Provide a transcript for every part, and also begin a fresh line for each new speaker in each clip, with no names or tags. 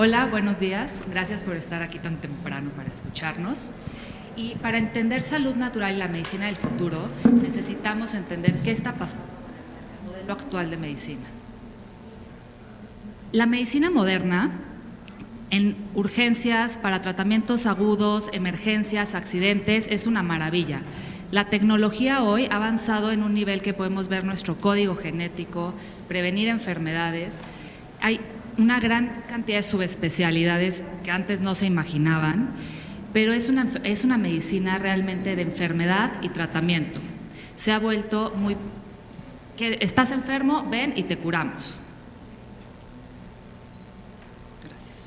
Hola, buenos días. Gracias por estar aquí tan temprano para escucharnos. Y para entender salud natural y la medicina del futuro, necesitamos entender qué está pasando en el modelo actual de medicina. La medicina moderna, en urgencias, para tratamientos agudos, emergencias, accidentes, es una maravilla. La tecnología hoy ha avanzado en un nivel que podemos ver nuestro código genético, prevenir enfermedades. Hay una gran cantidad de subespecialidades que antes no se imaginaban, pero es una medicina realmente de enfermedad y tratamiento. Se ha vuelto muy… que estás enfermo, ven y te curamos. Gracias.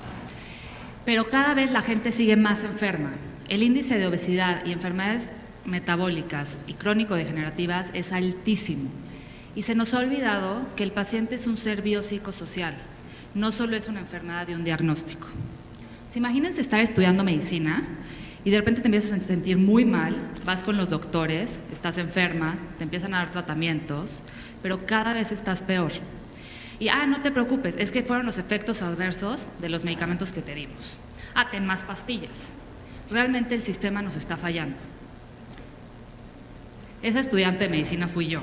Pero cada vez la gente sigue más enferma. El índice de obesidad y enfermedades metabólicas y crónico-degenerativas es altísimo. Y se nos ha olvidado que el paciente es un ser biopsicosocial, no solo es una enfermedad de un diagnóstico. Imagínense estar estudiando medicina y de repente te empiezas a sentir muy mal, vas con los doctores, estás enferma, te empiezan a dar tratamientos, pero cada vez estás peor. Y no te preocupes, es que fueron los efectos adversos de los medicamentos que te dimos. Ten más pastillas. Realmente el sistema nos está fallando. Esa estudiante de medicina fui yo.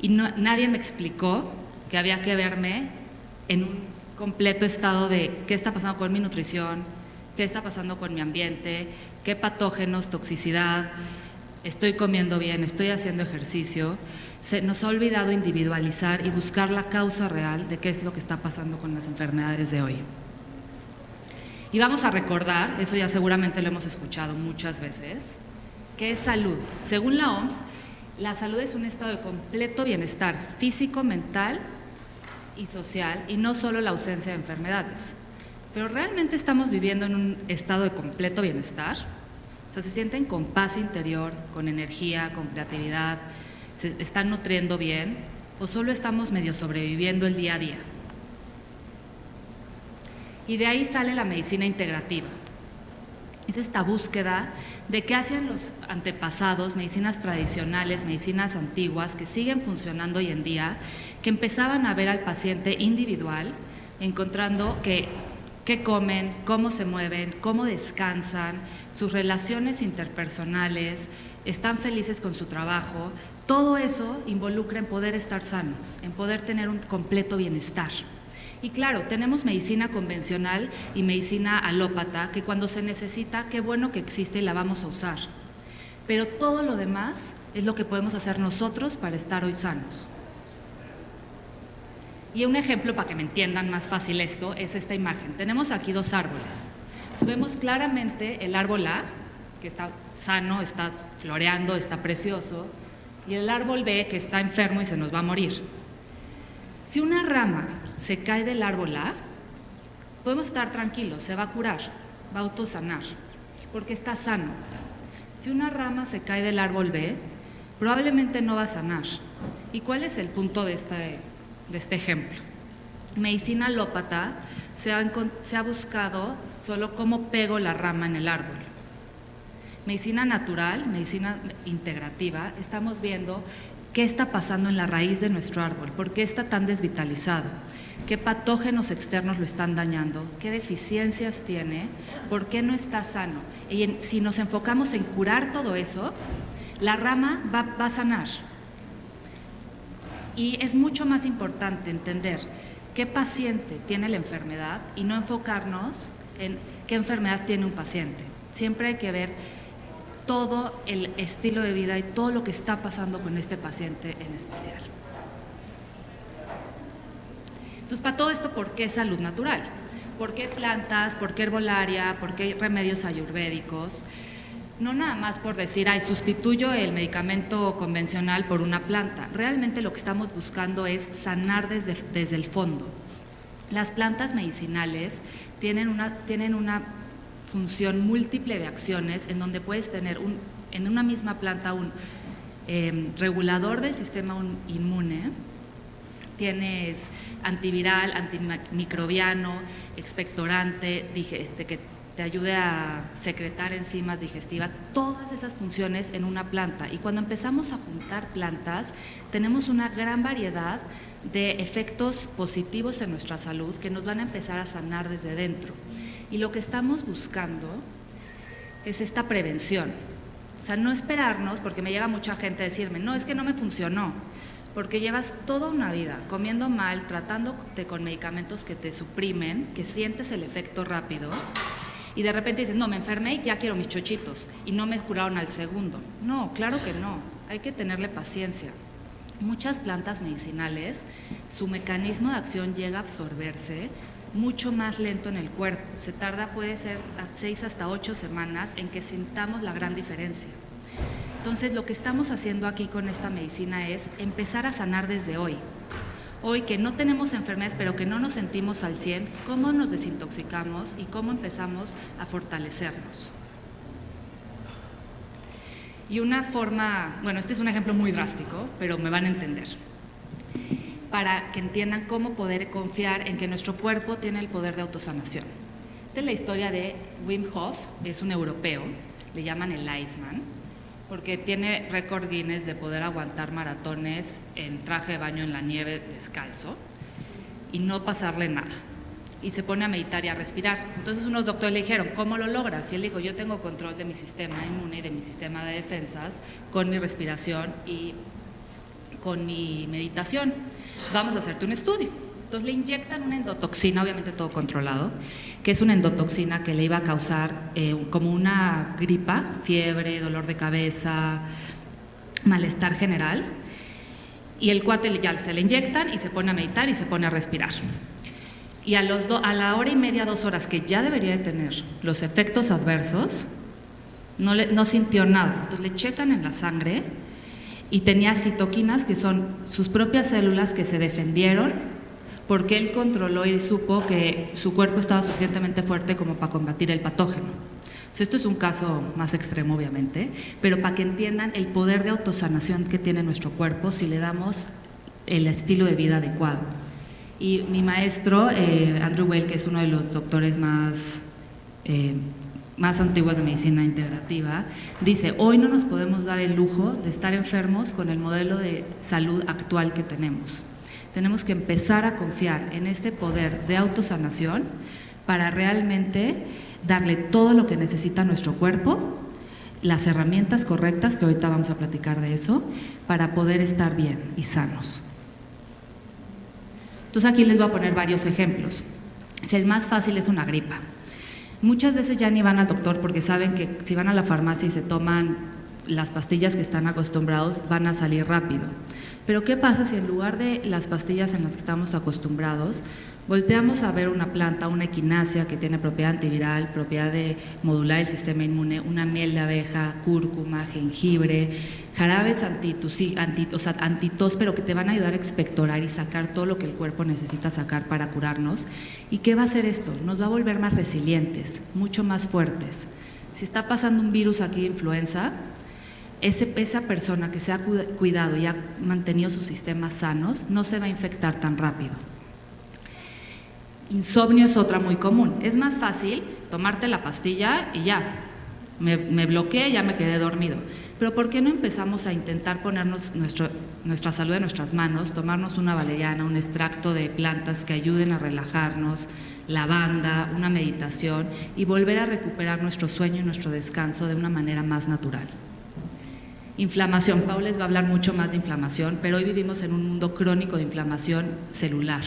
Y nadie me explicó que había que verme en un completo estado de qué está pasando con mi nutrición, qué está pasando con mi ambiente, qué patógenos, toxicidad, estoy comiendo bien, estoy haciendo ejercicio. Se nos ha olvidado individualizar y buscar la causa real de qué es lo que está pasando con las enfermedades de hoy. Y vamos a recordar, eso ya seguramente lo hemos escuchado muchas veces, ¿qué es salud? Según la OMS, la salud es un estado de completo bienestar físico, mental y social, y no solo la ausencia de enfermedades. Pero ¿realmente estamos viviendo en un estado de completo bienestar? O sea, ¿se sienten con paz interior, con energía, con creatividad? ¿Se están nutriendo bien? ¿O solo estamos medio sobreviviendo el día a día? Y de ahí sale la medicina integrativa. Es esta búsqueda de qué hacían los antepasados, medicinas tradicionales, medicinas antiguas que siguen funcionando hoy en día, que empezaban a ver al paciente individual, encontrando qué comen, cómo se mueven, cómo descansan, sus relaciones interpersonales, están felices con su trabajo. Todo eso involucra en poder estar sanos, en poder tener un completo bienestar. Y claro, tenemos medicina convencional y medicina alópata, que cuando se necesita, qué bueno que existe y la vamos a usar. Pero todo lo demás es lo que podemos hacer nosotros para estar hoy sanos. Y un ejemplo para que me entiendan más fácil esto es esta imagen. Tenemos aquí dos árboles. Vemos claramente el árbol A, que está sano, está floreando, está precioso, y el árbol B, que está enfermo y se nos va a morir. Si una rama se cae del árbol A, podemos estar tranquilos, se va a curar, va a autosanar, porque está sano. Si una rama se cae del árbol B, probablemente no va a sanar. ¿Y cuál es el punto de este ejemplo? Medicina alópata se ha buscado solo cómo pego la rama en el árbol. Medicina natural, medicina integrativa, estamos viendo qué está pasando en la raíz de nuestro árbol, por qué está tan desvitalizado, qué patógenos externos lo están dañando, qué deficiencias tiene, por qué no está sano. Y si nos enfocamos en curar todo eso, la rama va a sanar. Y es mucho más importante entender qué paciente tiene la enfermedad y no enfocarnos en qué enfermedad tiene un paciente. Siempre hay que ver todo el estilo de vida y todo lo que está pasando con este paciente en especial. Entonces, para todo esto, ¿por qué salud natural? ¿Por qué plantas? ¿Por qué herbolaria? ¿Por qué remedios ayurvédicos? No nada más por decir, sustituyo el medicamento convencional por una planta. Realmente lo que estamos buscando es sanar desde el fondo. Las plantas medicinales tienen una función múltiple de acciones en donde puedes tener en una misma planta un regulador del sistema inmune, tienes antiviral, antimicrobiano, expectorante, que te ayude a secretar enzimas digestivas, todas esas funciones en una planta. Y cuando empezamos a juntar plantas, tenemos una gran variedad de efectos positivos en nuestra salud que nos van a empezar a sanar desde dentro. Y lo que estamos buscando es esta prevención. O sea, no esperarnos, porque me llega mucha gente a decirme, no, es que no me funcionó, porque llevas toda una vida comiendo mal, tratándote con medicamentos que te suprimen, que sientes el efecto rápido, y de repente dices, no, me enfermé y ya quiero mis chochitos, y no me curaron al segundo. No, claro que no, hay que tenerle paciencia. Muchas plantas medicinales, su mecanismo de acción llega a absorberse mucho más lento en el cuerpo. Se tarda, puede ser 6 hasta 8 semanas en que sintamos la gran diferencia. Entonces, lo que estamos haciendo aquí con esta medicina es empezar a sanar desde hoy. Hoy que no tenemos enfermedades, pero que no nos sentimos al 100, ¿cómo nos desintoxicamos y cómo empezamos a fortalecernos? Y una forma, bueno, este es un ejemplo muy drástico, pero me van a entender, para que entiendan cómo poder confiar en que nuestro cuerpo tiene el poder de autosanación. Esta es la historia de Wim Hof, es un europeo, le llaman el Iceman, porque tiene récord Guinness de poder aguantar maratones en traje de baño en la nieve descalzo y no pasarle nada. Y se pone a meditar y a respirar. Entonces unos doctores le dijeron, ¿cómo lo logras? Y él dijo, yo tengo control de mi sistema inmune y de mi sistema de defensas con mi respiración y con mi meditación. Vamos a hacerte un estudio. Entonces le inyectan una endotoxina, obviamente todo controlado, que es una endotoxina que le iba a causar como una gripa, fiebre, dolor de cabeza, malestar general. Y el cuate ya se le inyectan y se pone a meditar y se pone a respirar. Y a la hora y media, 2 horas que ya debería de tener los efectos adversos, no sintió nada. Entonces le checan en la sangre y tenía citoquinas, que son sus propias células que se defendieron porque él controló y supo que su cuerpo estaba suficientemente fuerte como para combatir el patógeno. Entonces, esto es un caso más extremo, obviamente, pero para que entiendan el poder de autosanación que tiene nuestro cuerpo si le damos el estilo de vida adecuado. Y mi maestro, Andrew Weil, que es uno de los doctores más antiguos de medicina integrativa, dice, hoy no nos podemos dar el lujo de estar enfermos con el modelo de salud actual que tenemos. Tenemos que empezar a confiar en este poder de autosanación para realmente darle todo lo que necesita nuestro cuerpo, las herramientas correctas, que ahorita vamos a platicar de eso, para poder estar bien y sanos. Entonces aquí les voy a poner varios ejemplos. El más fácil es una gripa. Muchas veces ya ni van al doctor porque saben que si van a la farmacia y se toman las pastillas que están acostumbrados, van a salir rápido. Pero ¿qué pasa si en lugar de las pastillas en las que estamos acostumbrados, volteamos a ver una planta, una equinácea que tiene propiedad antiviral, propiedad de modular el sistema inmune, una miel de abeja, cúrcuma, jengibre, jarabes antitos, pero que te van a ayudar a expectorar y sacar todo lo que el cuerpo necesita sacar para curarnos? ¿Y qué va a hacer esto? Nos va a volver más resilientes, mucho más fuertes. Si está pasando un virus aquí de influenza, esa persona que se ha cuidado y ha mantenido sus sistemas sanos no se va a infectar tan rápido. Insomnio es otra muy común. Es más fácil tomarte la pastilla y ya, me bloqueé, ya me quedé dormido. Pero ¿por qué no empezamos a intentar ponernos nuestra salud en nuestras manos, tomarnos una valeriana, un extracto de plantas que ayuden a relajarnos, lavanda, una meditación y volver a recuperar nuestro sueño y nuestro descanso de una manera más natural? Inflamación. Paul les va a hablar mucho más de inflamación, pero hoy vivimos en un mundo crónico de inflamación celular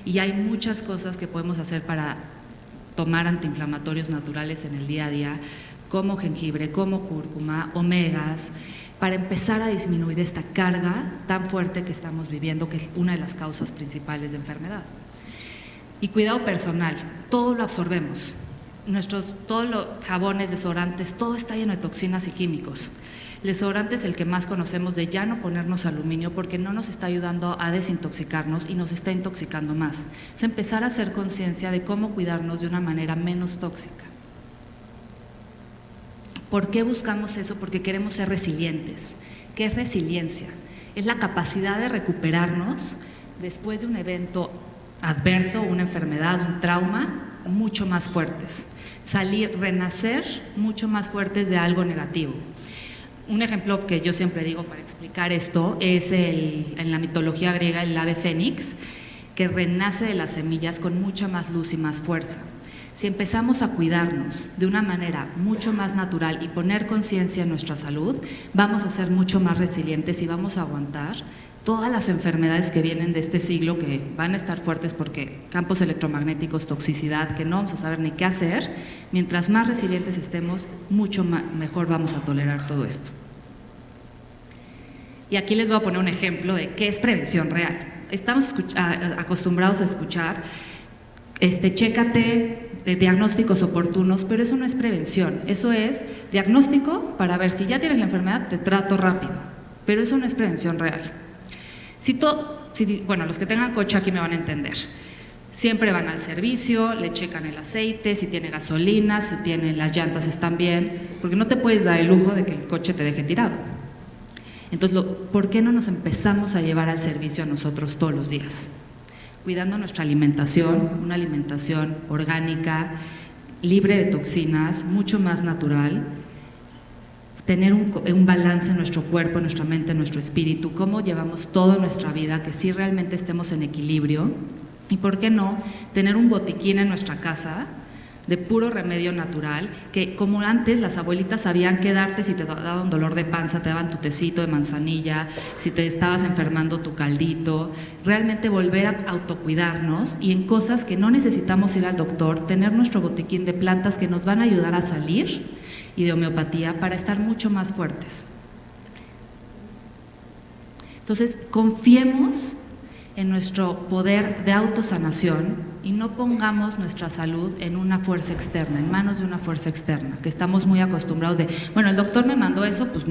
y hay muchas cosas que podemos hacer para tomar antiinflamatorios naturales en el día a día, como jengibre, como cúrcuma, omegas, para empezar a disminuir esta carga tan fuerte que estamos viviendo, que es una de las causas principales de enfermedad. Y cuidado personal, todo lo absorbemos. Todos los jabones, desodorantes, todo está lleno de toxinas y químicos. El desodorante es el que más conocemos de ya no ponernos aluminio porque no nos está ayudando a desintoxicarnos y nos está intoxicando más. Es empezar a hacer conciencia de cómo cuidarnos de una manera menos tóxica. ¿Por qué buscamos eso? Porque queremos ser resilientes. ¿Qué es resiliencia? Es la capacidad de recuperarnos después de un evento adverso, una enfermedad, un trauma, mucho más fuertes. Renacer mucho más fuertes de algo negativo. Un ejemplo que yo siempre digo para explicar esto es en la mitología griega el ave fénix, que renace de las semillas con mucha más luz y más fuerza. Si empezamos a cuidarnos de una manera mucho más natural y poner conciencia en nuestra salud, vamos a ser mucho más resilientes y vamos a aguantar todas las enfermedades que vienen de este siglo, que van a estar fuertes porque campos electromagnéticos, toxicidad, que no vamos a saber ni qué hacer. Mientras más resilientes estemos, mucho mejor vamos a tolerar todo esto. Y aquí les voy a poner un ejemplo de qué es prevención real. Estamos acostumbrados a escuchar chécate de diagnósticos oportunos, pero eso no es prevención, eso es diagnóstico para ver si ya tienes la enfermedad, te trato rápido, pero eso no es prevención real. Bueno, los que tengan coche aquí me van a entender. Siempre van al servicio, le checan el aceite, si tiene gasolina, si las llantas están bien, porque no te puedes dar el lujo de que el coche te deje tirado. Entonces, ¿por qué no nos empezamos a llevar al servicio a nosotros todos los días? Cuidando nuestra alimentación, una alimentación orgánica, libre de toxinas, mucho más natural, tener un balance en nuestro cuerpo, en nuestra mente, en nuestro espíritu, cómo llevamos toda nuestra vida, que sí realmente estemos en equilibrio, y por qué no, tener un botiquín en nuestra casa de puro remedio natural, que como antes las abuelitas sabían qué darte si te daba un dolor de panza, te daban tu tecito de manzanilla, si te estabas enfermando tu caldito, realmente volver a autocuidarnos y en cosas que no necesitamos ir al doctor, tener nuestro botiquín de plantas que nos van a ayudar a salir y de homeopatía para estar mucho más fuertes. Entonces, confiemos en nuestro poder de autosanación y no pongamos nuestra salud en una fuerza externa, en manos de una fuerza externa, que estamos muy acostumbrados de, bueno, el doctor me mandó eso, pues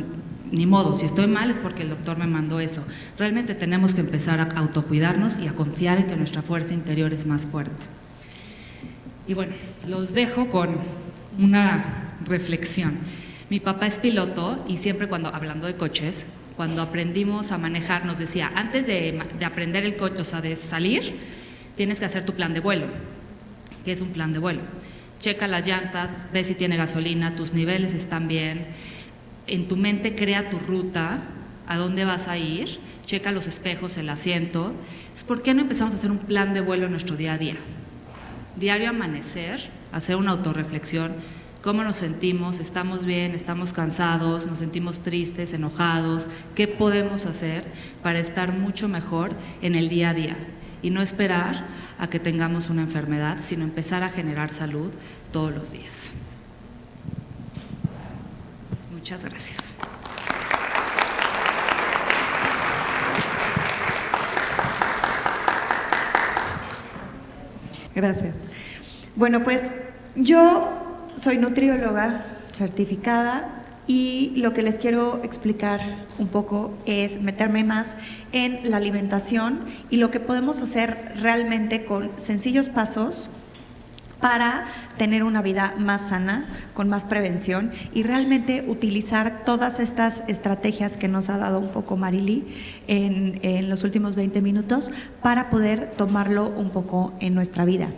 ni modo, si estoy mal es porque el doctor me mandó eso. Realmente tenemos que empezar a autocuidarnos y a confiar en que nuestra fuerza interior es más fuerte. Y bueno, los dejo con una reflexión. Mi papá es piloto y siempre hablando de coches, cuando aprendimos a manejar, nos decía, antes de aprender el coche, o sea, de salir, tienes que hacer tu plan de vuelo. ¿Qué es un plan de vuelo? Checa las llantas, ve si tiene gasolina, tus niveles están bien, en tu mente crea tu ruta, a dónde vas a ir, checa los espejos, el asiento. ¿Por qué no empezamos a hacer un plan de vuelo en nuestro día a día? Diario amanecer, hacer una autorreflexión. ¿Cómo nos sentimos? ¿Estamos bien? ¿Estamos cansados? ¿Nos sentimos tristes, enojados? ¿Qué podemos hacer para estar mucho mejor en el día a día? Y no esperar a que tengamos una enfermedad, sino empezar a generar salud todos los días. Muchas gracias.
Gracias. Bueno, pues yo soy nutrióloga certificada y lo que les quiero explicar un poco es meterme más en la alimentación y lo que podemos hacer realmente con sencillos pasos para tener una vida más sana, con más prevención y realmente utilizar todas estas estrategias que nos ha dado un poco Marily en los últimos 20 minutos para poder tomarlo un poco en nuestra vida.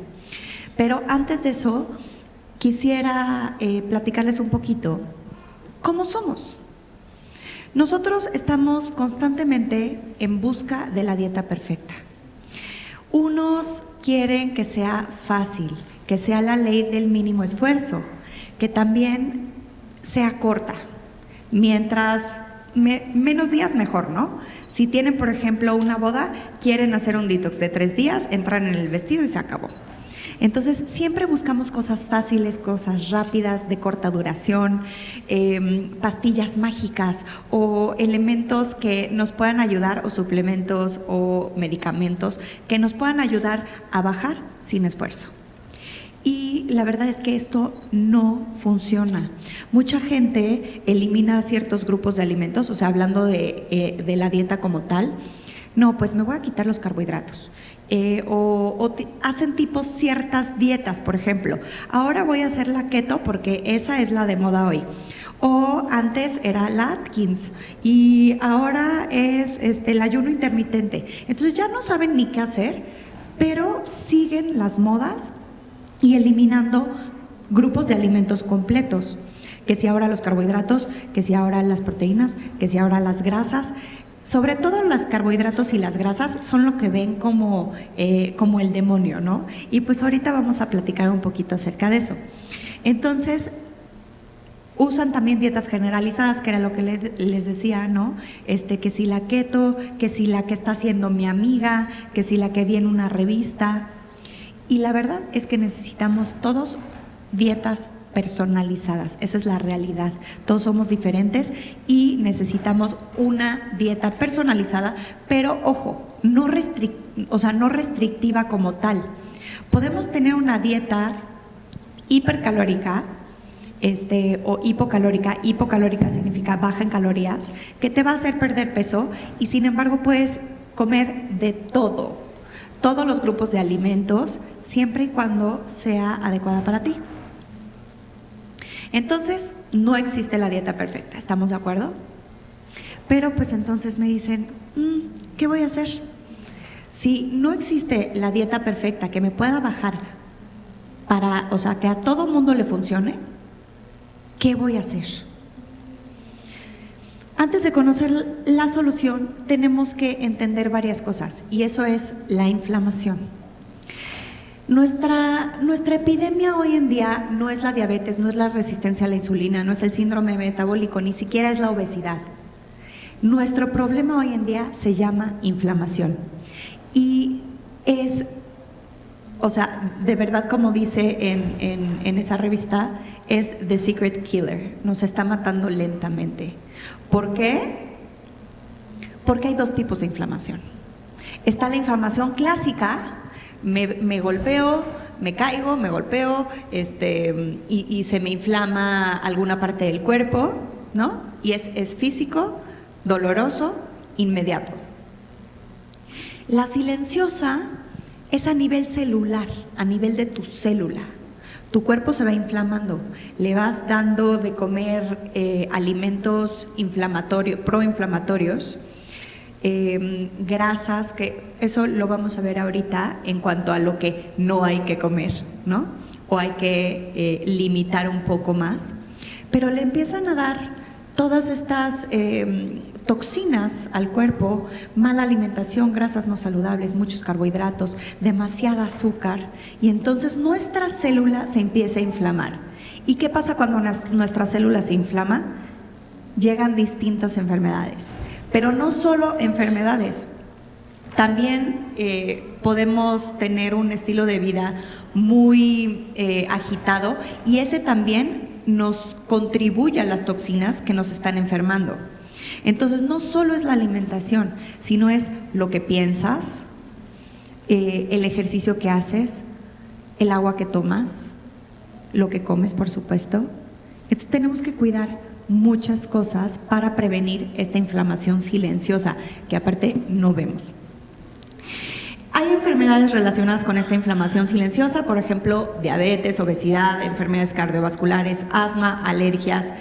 Pero antes de eso, quisiera platicarles un poquito cómo somos. Nosotros estamos constantemente en busca de la dieta perfecta. Unos quieren que sea fácil, que sea la ley del mínimo esfuerzo, que también sea corta. Mientras menos días mejor, ¿no? Si tienen, por ejemplo, una boda, quieren hacer un detox de 3 días, entran en el vestido y se acabó. Entonces, siempre buscamos cosas fáciles, cosas rápidas, de corta duración, pastillas mágicas o elementos que nos puedan ayudar, o suplementos o medicamentos que nos puedan ayudar a bajar sin esfuerzo. Y la verdad es que esto no funciona. Mucha gente elimina ciertos grupos de alimentos, o sea, hablando de la dieta como tal. No, pues me voy a quitar los carbohidratos. Hacen tipos ciertas dietas, por ejemplo. Ahora voy a hacer la keto porque esa es la de moda hoy. O antes era la Atkins y ahora es el ayuno intermitente. Entonces ya no saben ni qué hacer, pero siguen las modas y eliminando grupos de alimentos completos. Que si ahora los carbohidratos, que si ahora las proteínas, que si ahora las grasas. Sobre todo los carbohidratos y las grasas son lo que ven como el demonio, ¿no? Y pues ahorita vamos a platicar un poquito acerca de eso. Entonces, usan también dietas generalizadas, que era lo que les decía, ¿no? Que si la keto, que si la que está haciendo mi amiga, que si la que vi en una revista. Y la verdad es que necesitamos todos dietas personalizadas, esa es la realidad. Todos somos diferentes y necesitamos una dieta personalizada, pero ojo, no restrictiva como tal. Podemos tener una dieta hipercalórica, o hipocalórica. Hipocalórica significa baja en calorías, que te va a hacer perder peso y sin embargo puedes comer de todo, todos los grupos de alimentos, siempre y cuando sea adecuada para ti. Entonces, no existe la dieta perfecta, ¿estamos de acuerdo? Pero pues entonces me dicen, ¿qué voy a hacer? Si no existe la dieta perfecta que me pueda bajar que a todo mundo le funcione, ¿qué voy a hacer? Antes de conocer la solución, tenemos que entender varias cosas, y eso es la inflamación. Nuestra epidemia hoy en día no es la diabetes, no es la resistencia a la insulina, no es el síndrome metabólico, ni siquiera es la obesidad. Nuestro problema hoy en día se llama inflamación. Y de verdad, como dice en esa revista, es The Secret Killer, nos está matando lentamente. ¿Por qué? Porque hay dos tipos de inflamación. Está la inflamación clásica, me golpeo, me caigo, me golpeo, y se me inflama alguna parte del cuerpo, ¿no? Y es físico, doloroso, inmediato. La silenciosa es a nivel celular, a nivel de tu célula. Tu cuerpo se va inflamando, le vas dando de comer alimentos proinflamatorios, grasas, que eso lo vamos a ver ahorita en cuanto a lo que no hay que comer, ¿no? O hay que limitar un poco más. Pero le empiezan a dar todas estas toxinas al cuerpo, mala alimentación, grasas no saludables, muchos carbohidratos, demasiada azúcar, y entonces nuestra célula se empieza a inflamar. ¿Y qué pasa cuando nuestra célula se inflama? Llegan distintas enfermedades. Pero no solo enfermedades, también podemos tener un estilo de vida muy agitado, y ese también nos contribuye a las toxinas que nos están enfermando. Entonces, no solo es la alimentación, sino es lo que piensas, el ejercicio que haces, el agua que tomas, lo que comes, por supuesto. Entonces, tenemos que cuidar muchas cosas para prevenir esta inflamación silenciosa, que aparte no vemos. Hay enfermedades relacionadas con esta inflamación silenciosa, por ejemplo, diabetes, obesidad, enfermedades cardiovasculares, asma, alergias,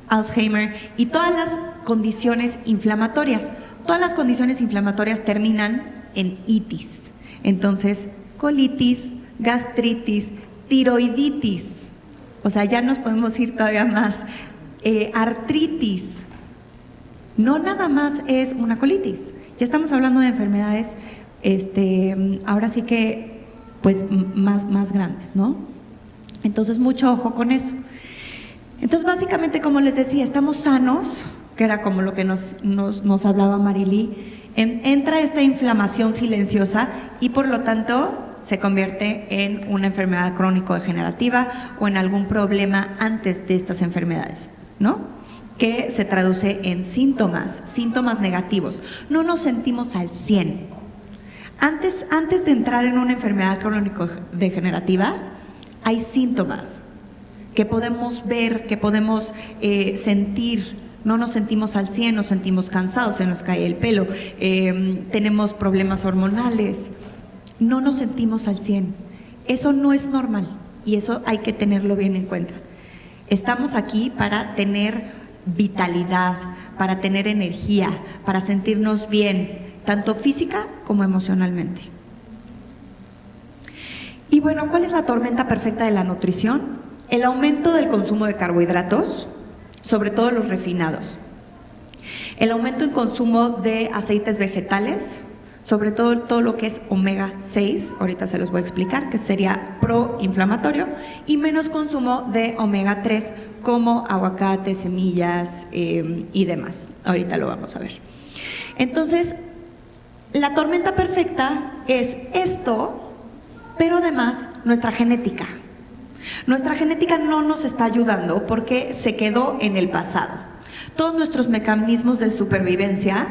Alzheimer y todas las condiciones inflamatorias. Todas las condiciones inflamatorias terminan en itis. Entonces, colitis, gastritis, tiroiditis, o sea, ya nos podemos ir todavía más, artritis. No nada más es una colitis, ya estamos hablando de enfermedades, ahora sí que, pues, más grandes, ¿no? Entonces, mucho ojo con eso. Entonces, básicamente, como les decía, estamos sanos, que era como lo que nos hablaba Marily, entra esta inflamación silenciosa y por lo tanto se convierte en una enfermedad crónico-degenerativa o en algún problema antes de estas enfermedades, ¿no? Que se traduce en síntomas negativos. No nos sentimos al 100. Antes de entrar en una enfermedad crónico-degenerativa, hay síntomas que podemos ver, que podemos sentir. No nos sentimos al 100, nos sentimos cansados, se nos cae el pelo, tenemos problemas hormonales, no nos sentimos al 100. Eso no es normal y eso hay que tenerlo bien en cuenta. Estamos aquí para tener vitalidad, para tener energía, para sentirnos bien, tanto física como emocionalmente. Y bueno, ¿cuál es la tormenta perfecta de la nutrición? El aumento del consumo de carbohidratos, sobre todo los refinados. El aumento en consumo de aceites vegetales, sobre todo lo que es omega 6, ahorita se los voy a explicar, que sería proinflamatorio, y menos consumo de omega 3 como aguacate, semillas y demás. Ahorita lo vamos a ver. Entonces, la tormenta perfecta es esto, pero además nuestra genética. Nuestra genética no nos está ayudando porque se quedó en el pasado. Todos nuestros mecanismos de supervivencia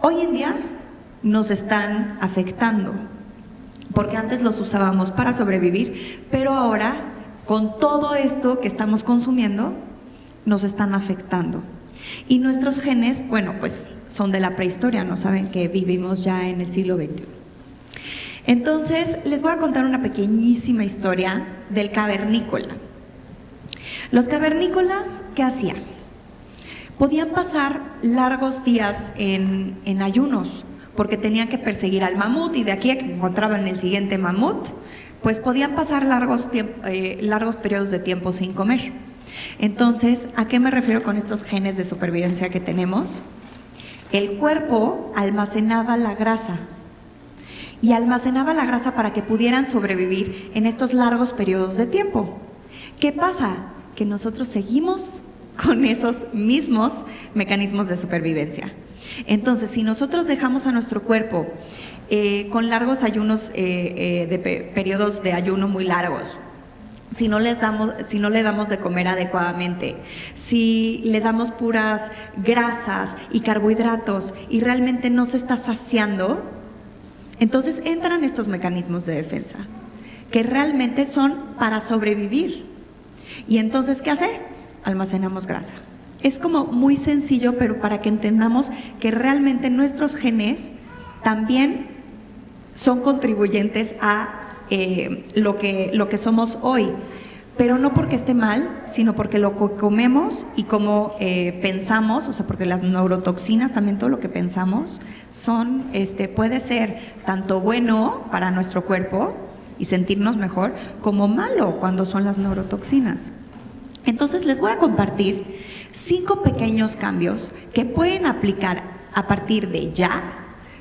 hoy en día nos están afectando, porque antes los usábamos para sobrevivir, pero ahora con todo esto que estamos consumiendo nos están afectando. Y nuestros genes, bueno, pues son de la prehistoria, no saben que vivimos ya en el siglo XXI. Entonces, les voy a contar una pequeñísima historia del cavernícola. Los cavernícolas, ¿qué hacían? Podían pasar largos días en ayunos, porque tenían que perseguir al mamut, y de aquí a que encontraban el siguiente mamut, pues podían pasar largos periodos de tiempo sin comer. Entonces, ¿a qué me refiero con estos genes de supervivencia que tenemos? El cuerpo almacenaba la grasa, y almacenaba la grasa para que pudieran sobrevivir en estos largos periodos de tiempo. ¿Qué pasa? Que nosotros seguimos con esos mismos mecanismos de supervivencia. Entonces, si nosotros dejamos a nuestro cuerpo con largos ayunos, periodos de ayuno muy largos, si no le damos de comer adecuadamente, si le damos puras grasas y carbohidratos y realmente no se está saciando, entonces entran estos mecanismos de defensa que realmente son para sobrevivir. Y entonces, ¿qué hace? Almacenamos grasa. Es como muy sencillo, pero para que entendamos que realmente nuestros genes también son contribuyentes a lo que somos hoy, pero no porque esté mal, sino porque lo que comemos y cómo pensamos, o sea, porque las neurotoxinas, también todo lo que pensamos, puede ser tanto bueno para nuestro cuerpo y sentirnos mejor, como malo cuando son las neurotoxinas. Entonces les voy a compartir 5 pequeños cambios que pueden aplicar a partir de ya,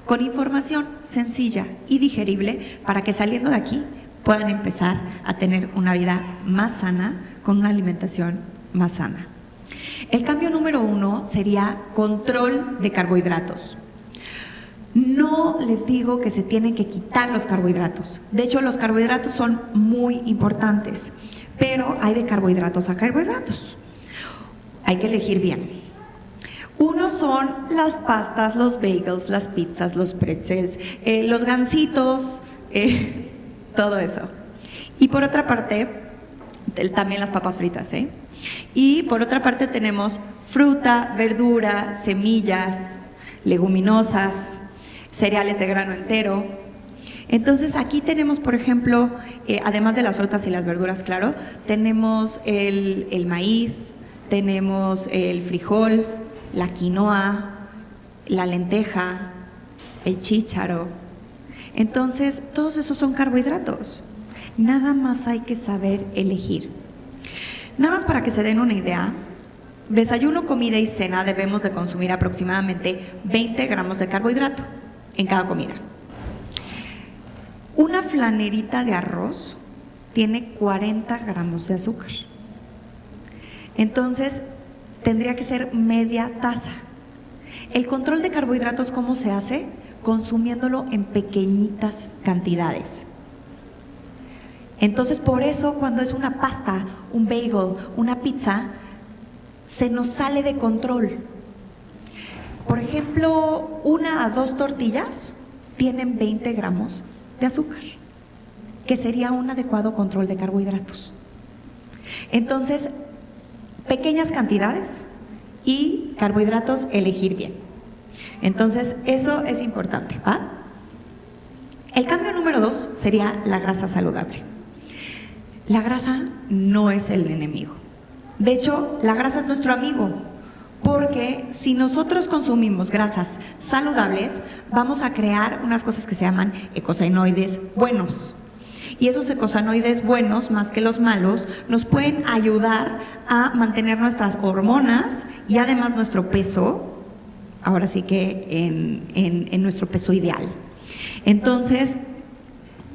con información sencilla y digerible, para que saliendo de aquí puedan empezar a tener una vida más sana, con una alimentación más sana. El cambio número 1 sería control de carbohidratos. No les digo que se tienen que quitar los carbohidratos. De hecho, los carbohidratos son muy importantes, pero hay de carbohidratos a carbohidratos. Hay que elegir bien. Uno son las pastas, los bagels, las pizzas, los pretzels, los gansitos, todo eso. Y por otra parte, también las papas fritas, Y por otra parte tenemos fruta, verdura, semillas, leguminosas, cereales de grano entero. Entonces aquí tenemos, por ejemplo, además de las frutas y las verduras, claro, tenemos el maíz, tenemos el frijol, la quinoa, la lenteja, el chícharo. Entonces, todos esos son carbohidratos. Nada más hay que saber elegir. Nada más para que se den una idea, desayuno, comida y cena debemos de consumir aproximadamente 20 gramos de carbohidrato en cada comida. Una flanerita de arroz tiene 40 gramos de azúcar. Entonces, tendría que ser media taza. El control de carbohidratos, ¿cómo se hace? Consumiéndolo en pequeñitas cantidades. Entonces, por eso cuando es una pasta, un bagel, una pizza, se nos sale de control. Por ejemplo, 1 a 2 tortillas tienen 20 gramos de azúcar, que sería un adecuado control de carbohidratos. Entonces, pequeñas cantidades y carbohidratos, elegir bien. Entonces, eso es importante, ¿va? El cambio número 2 sería la grasa saludable. La grasa no es el enemigo. De hecho, la grasa es nuestro amigo, porque si nosotros consumimos grasas saludables, vamos a crear unas cosas que se llaman ecosanoides buenos. Y esos ecosanoides buenos, más que los malos, nos pueden ayudar a mantener nuestras hormonas y además nuestro peso, ahora sí que en nuestro peso ideal. Entonces,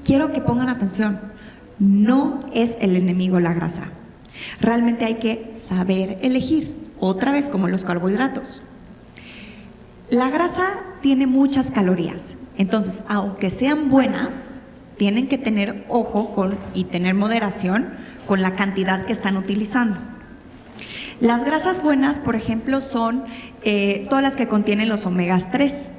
quiero que pongan atención, no es el enemigo la grasa. Realmente hay que saber elegir, otra vez como los carbohidratos. La grasa tiene muchas calorías, entonces, aunque sean buenas, tienen que tener ojo y tener moderación con la cantidad que están utilizando. Las grasas buenas, por ejemplo, son todas las que contienen los omegas 3.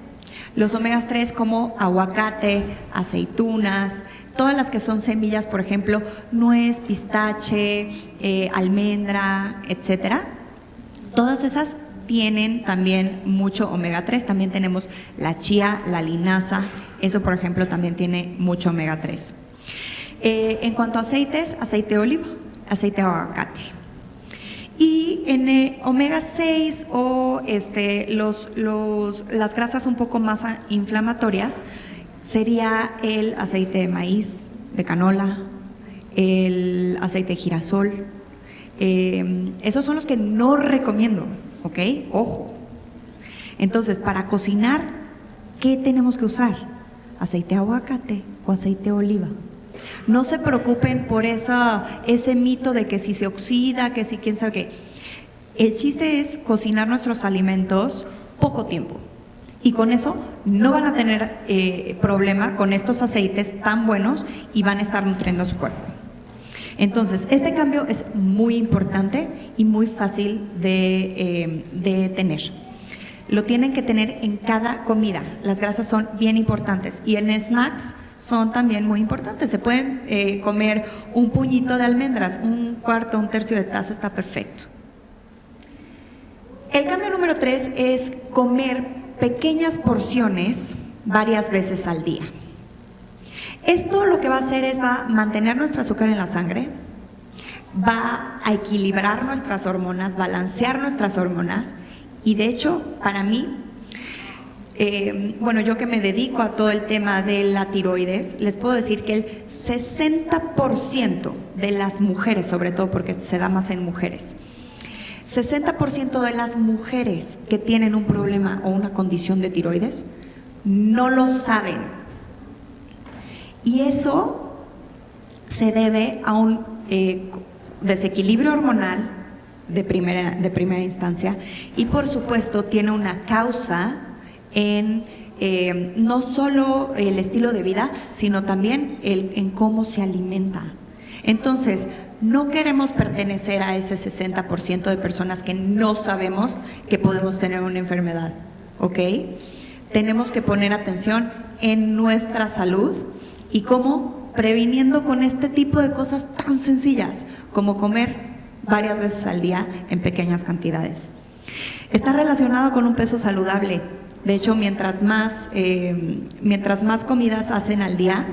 Los omegas 3 como aguacate, aceitunas, todas las que son semillas, por ejemplo, nuez, pistache, almendra, etcétera. Todas esas tienen también mucho omega 3. También tenemos la chía, la linaza, eso por ejemplo también tiene mucho omega 3. En cuanto a aceites, aceite de oliva, aceite de aguacate. Y en omega 6 o las grasas un poco más inflamatorias sería el aceite de maíz, de canola, el aceite de girasol. Esos son los que no recomiendo, ¿ok? Ojo. Entonces, para cocinar, ¿qué tenemos que usar? ¿Aceite de aguacate o aceite de oliva? No se preocupen por ese mito de que si se oxida, que si quién sabe qué. El chiste es cocinar nuestros alimentos poco tiempo. Y con eso no van a tener problema con estos aceites tan buenos y van a estar nutriendo su cuerpo. Entonces, este cambio es muy importante y muy fácil de tener. Lo tienen que tener en cada comida. Las grasas son bien importantes y en snacks son también muy importantes. Se pueden comer un puñito de almendras, un cuarto, un tercio de taza, está perfecto. El cambio número 3 es comer pequeñas porciones varias veces al día. Esto lo que va a hacer es va a mantener nuestro azúcar en la sangre, va a equilibrar nuestras hormonas, balancear nuestras hormonas y de hecho para mí, yo que me dedico a todo el tema de la tiroides, les puedo decir que el 60% de las mujeres, sobre todo porque se da más en mujeres, 60% de las mujeres que tienen un problema o una condición de tiroides no lo saben. Y eso se debe a un desequilibrio hormonal de primera instancia y por supuesto tiene una causa en no solo el estilo de vida, sino también en cómo se alimenta. Entonces, no queremos pertenecer a ese 60% de personas que no sabemos que podemos tener una enfermedad, ¿ok? Tenemos que poner atención en nuestra salud y cómo previniendo con este tipo de cosas tan sencillas como comer varias veces al día en pequeñas cantidades. Está relacionado con un peso saludable. De hecho, mientras más comidas hacen al día,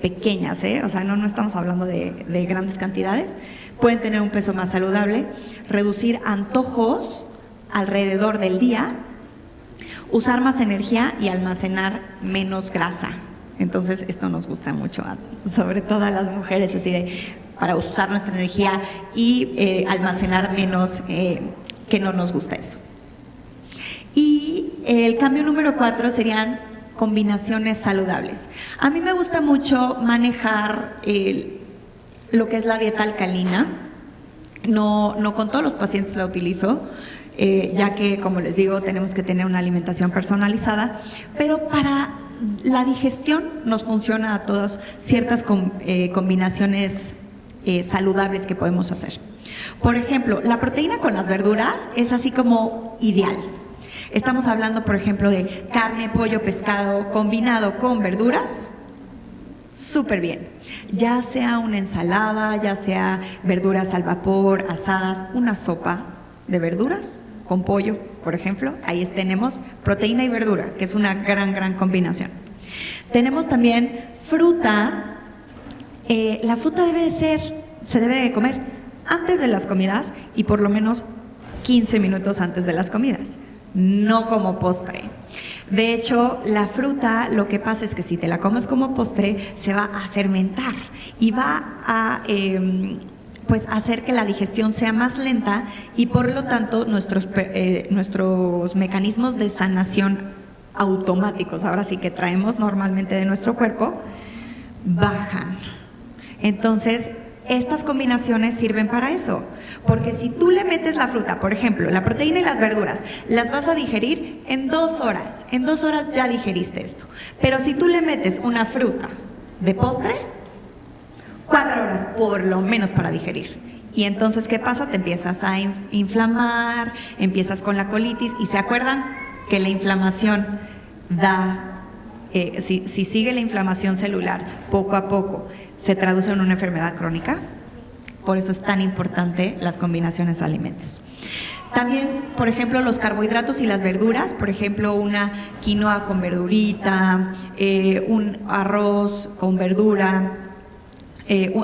pequeñas, o sea, no estamos hablando de grandes cantidades, pueden tener un peso más saludable, reducir antojos alrededor del día, usar más energía y almacenar menos grasa. Entonces, esto nos gusta mucho, sobre todo a las mujeres, así de para usar nuestra energía y almacenar menos, que no nos gusta eso. Y el cambio número 4 serían combinaciones saludables. A mí me gusta mucho manejar lo que es la dieta alcalina. No con todos los pacientes la utilizo, ya que, como les digo, tenemos que tener una alimentación personalizada, pero para la digestión nos funciona a todos ciertas combinaciones saludables que podemos hacer. Por ejemplo, la proteína con las verduras es así como ideal. Estamos hablando, por ejemplo, de carne, pollo, pescado combinado con verduras, súper bien. Ya sea una ensalada, ya sea verduras al vapor, asadas, una sopa de verduras con pollo, por ejemplo, ahí tenemos proteína y verdura, que es una gran combinación. Tenemos también fruta. La fruta se debe de comer antes de las comidas y por lo menos 15 minutos antes de las comidas, no como postre. De hecho, la fruta, lo que pasa es que si te la comes como postre, se va a fermentar y va a pues hacer que la digestión sea más lenta y por lo tanto nuestros mecanismos de sanación automáticos, ahora sí que traemos normalmente de nuestro cuerpo, bajan. Entonces, estas combinaciones sirven para eso, porque si tú le metes la fruta, por ejemplo, la proteína y las verduras, las vas a digerir en 2 horas. En 2 horas ya digeriste esto. Pero si tú le metes una fruta de postre, 4 horas por lo menos para digerir. Y entonces, ¿qué pasa? Te empiezas a inflamar, empiezas con la colitis y ¿se acuerdan que la inflamación da, si sigue la inflamación celular poco a poco, se traduce en una enfermedad crónica? Por eso es tan importante las combinaciones de alimentos. También, por ejemplo, los carbohidratos y las verduras, por ejemplo, una quinoa con verdurita, un arroz con verdura,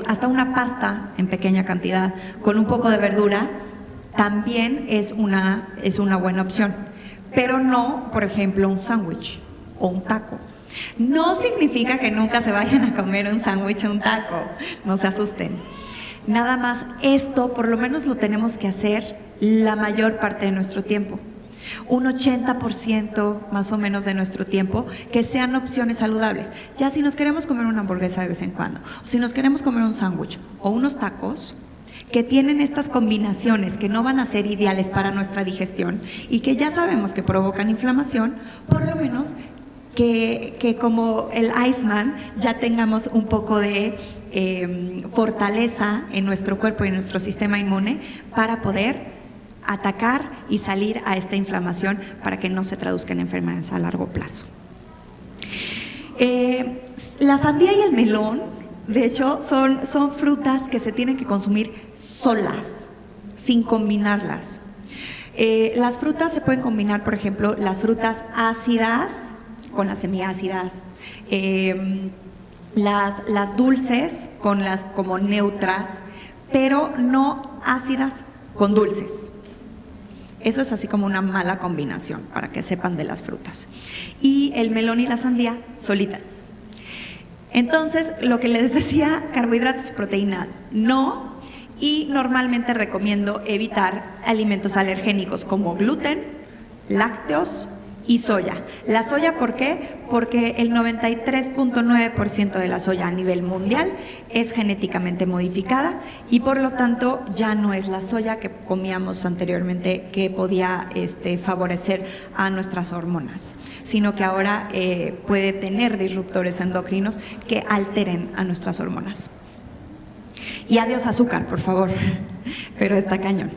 hasta una pasta en pequeña cantidad con un poco de verdura, también es una buena opción. Pero no, por ejemplo, un sándwich o un taco. No significa que nunca se vayan a comer un sándwich o un taco, no se asusten. Nada más esto por lo menos lo tenemos que hacer la mayor parte de nuestro tiempo. Un 80% más o menos de nuestro tiempo que sean opciones saludables. Ya si nos queremos comer una hamburguesa de vez en cuando, o si nos queremos comer un sándwich o unos tacos, que tienen estas combinaciones que no van a ser ideales para nuestra digestión y que ya sabemos que provocan inflamación, por lo menos que como el Iceman ya tengamos un poco de fortaleza en nuestro cuerpo y en nuestro sistema inmune para poder atacar y salir a esta inflamación para que no se traduzca en enfermedades a largo plazo. La sandía y el melón, de hecho, son frutas que se tienen que consumir solas, sin combinarlas. Las frutas se pueden combinar, por ejemplo, las frutas ácidas con las semiácidas, las dulces con las como neutras, pero no ácidas con dulces. Eso es así como una mala combinación, para que sepan de las frutas. Y el melón y la sandía solitas. Entonces, lo que les decía, carbohidratos y proteínas, no. Y normalmente recomiendo evitar alimentos alergénicos como gluten, lácteos y soya. La soya, ¿por qué? Porque el 93.9% de la soya a nivel mundial es genéticamente modificada y por lo tanto ya no es la soya que comíamos anteriormente que podía favorecer a nuestras hormonas, sino que ahora puede tener disruptores endocrinos que alteren a nuestras hormonas. Y adiós azúcar, por favor, pero está cañón.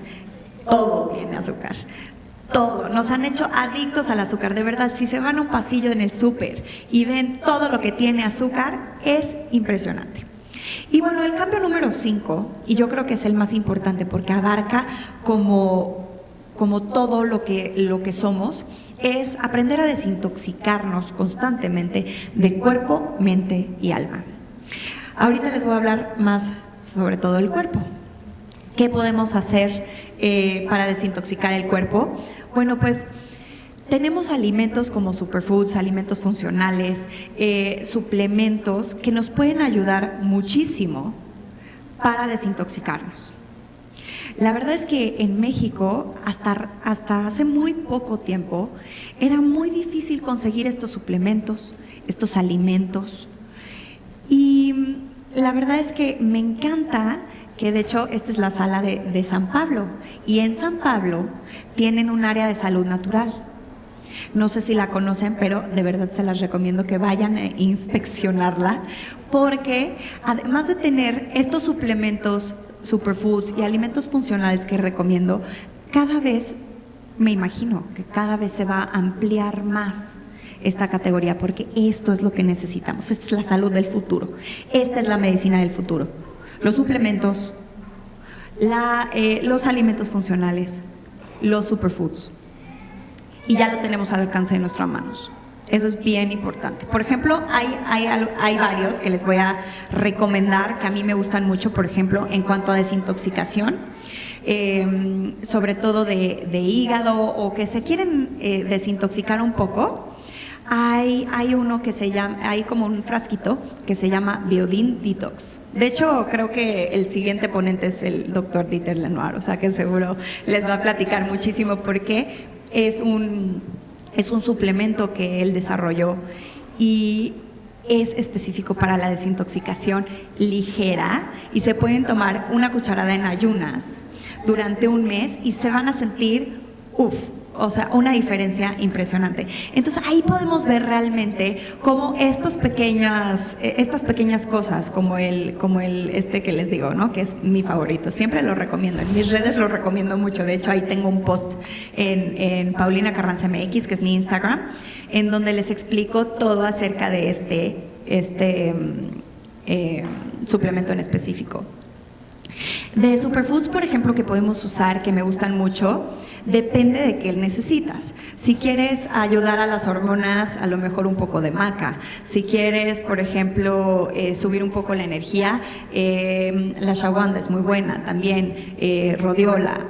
Todo tiene azúcar. Todo, nos han hecho adictos al azúcar, de verdad. Si se van a un pasillo en el súper y ven todo lo que tiene azúcar, es impresionante. Y bueno, el cambio número 5, y yo creo que es el más importante porque abarca como todo lo que somos, es aprender a desintoxicarnos constantemente de cuerpo, mente y alma. Ahorita les voy a hablar más sobre todo el cuerpo. ¿Qué podemos hacer para desintoxicar el cuerpo? Bueno, pues tenemos alimentos como superfoods, alimentos funcionales, suplementos que nos pueden ayudar muchísimo para desintoxicarnos. La verdad es que en México, hasta hace muy poco tiempo, era muy difícil conseguir estos suplementos, estos alimentos. Y la verdad es que me encanta que de hecho esta es la sala de San Pablo y en San Pablo tienen un área de salud natural. No sé si la conocen, pero de verdad se las recomiendo que vayan a inspeccionarla porque además de tener estos suplementos, superfoods y alimentos funcionales que recomiendo, cada vez, me imagino que cada vez se va a ampliar más esta categoría porque esto es lo que necesitamos. Esta es la salud del futuro, esta es la medicina del futuro. Los suplementos, los alimentos funcionales, los superfoods. Y ya lo tenemos al alcance de nuestras manos. Eso es bien importante. Por ejemplo, hay varios que les voy a recomendar que a mí me gustan mucho, por ejemplo, en cuanto a desintoxicación, sobre todo de hígado o que se quieren desintoxicar un poco. Hay uno que se llama, hay como un frasquito que se llama Biodin Detox. De hecho, creo que el siguiente ponente es el doctor Dieter Lenoir, o sea que seguro les va a platicar muchísimo porque es un suplemento que él desarrolló y es específico para la desintoxicación ligera y se pueden tomar una cucharada en ayunas durante un mes y se van a sentir, o sea, una diferencia impresionante. Entonces ahí podemos ver realmente cómo estas pequeñas cosas, como el que les digo, ¿no? Que es mi favorito, siempre lo recomiendo, en mis redes lo recomiendo mucho. De hecho ahí tengo un post en Paulina Carranza MX, que es mi Instagram, en donde les explico todo acerca de este suplemento en específico. De superfoods, por ejemplo, que podemos usar, que me gustan mucho, depende de qué necesitas. Si quieres ayudar a las hormonas, a lo mejor un poco de maca. Si quieres, por ejemplo, subir un poco la energía, la ashwagandha es muy buena, también rhodiola,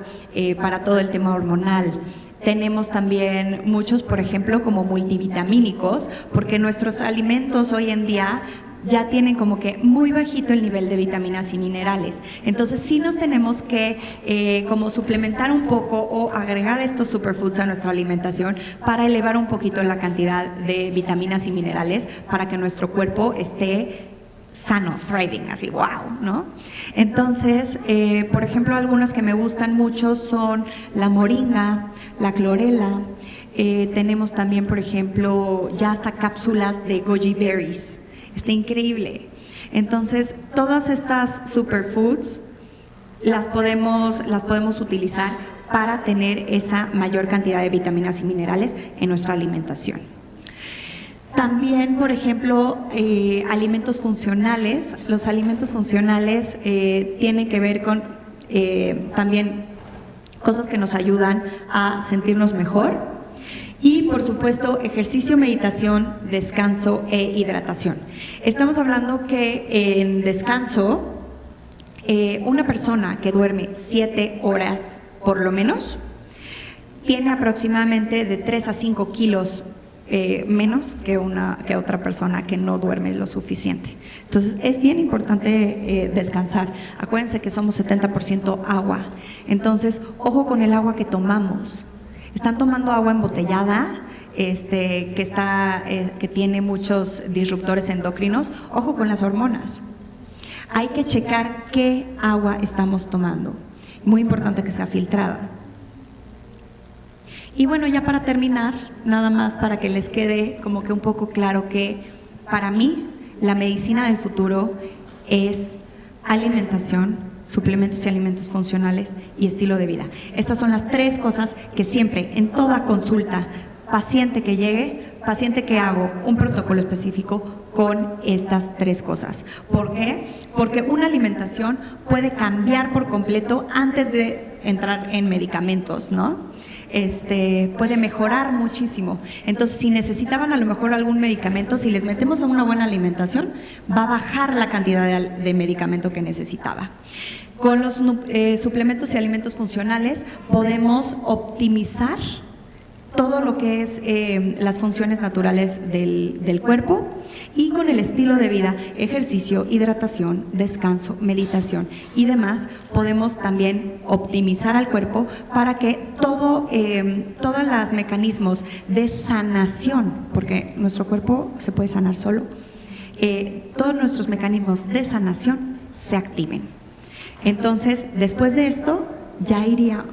para todo el tema hormonal. Tenemos también muchos, por ejemplo, como multivitamínicos, porque nuestros alimentos hoy en día ya tienen como que muy bajito el nivel de vitaminas y minerales. Entonces sí nos tenemos que como suplementar un poco o agregar estos superfoods a nuestra alimentación para elevar un poquito la cantidad de vitaminas y minerales para que nuestro cuerpo esté sano, thriving, así, wow, ¿no? Entonces, por ejemplo, algunos que me gustan mucho son la moringa, la clorela, tenemos también, por ejemplo, ya hasta cápsulas de goji berries. Está increíble. Entonces, todas estas superfoods las podemos utilizar para tener esa mayor cantidad de vitaminas y minerales en nuestra alimentación. También, por ejemplo, alimentos funcionales. Los alimentos funcionales tienen que ver con también cosas que nos ayudan a sentirnos mejor. Y, por supuesto, ejercicio, meditación, descanso e hidratación. Estamos hablando que en descanso, una persona que duerme 7 horas por lo menos, tiene aproximadamente de 3 a 5 kilos menos que otra persona que no duerme lo suficiente. Entonces, es bien importante descansar. Acuérdense que somos 70% agua. Entonces, ojo con el agua que tomamos. Están tomando agua embotellada, que tiene muchos disruptores endocrinos. Ojo con las hormonas. Hay que checar qué agua estamos tomando. Muy importante que sea filtrada. Y bueno, ya para terminar, nada más para que les quede como que un poco claro que para mí la medicina del futuro es alimentación, suplementos y alimentos funcionales y estilo de vida. Estas son las 3 cosas que siempre, en toda consulta, paciente que llegue, paciente que hago un protocolo específico con estas 3 cosas. ¿Por qué? Porque una alimentación puede cambiar por completo antes de entrar en medicamentos, ¿no? Puede mejorar muchísimo. Entonces, si necesitaban a lo mejor algún medicamento, si les metemos a una buena alimentación, va a bajar la cantidad de medicamento que necesitaba. Con los suplementos y alimentos funcionales podemos optimizar todo lo que es las funciones naturales del cuerpo, y con el estilo de vida, ejercicio, hidratación, descanso, meditación y demás, podemos también optimizar al cuerpo para que todos los mecanismos de sanación, porque nuestro cuerpo se puede sanar solo, todos nuestros mecanismos de sanación se activen. Entonces, después de esto, ya iría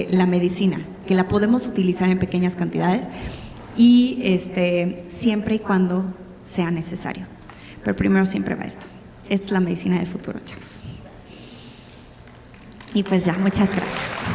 la medicina, que la podemos utilizar en pequeñas cantidades y siempre y cuando sea necesario. Pero primero siempre va esto. Esta es la medicina del futuro, chavos. Y pues ya, muchas gracias.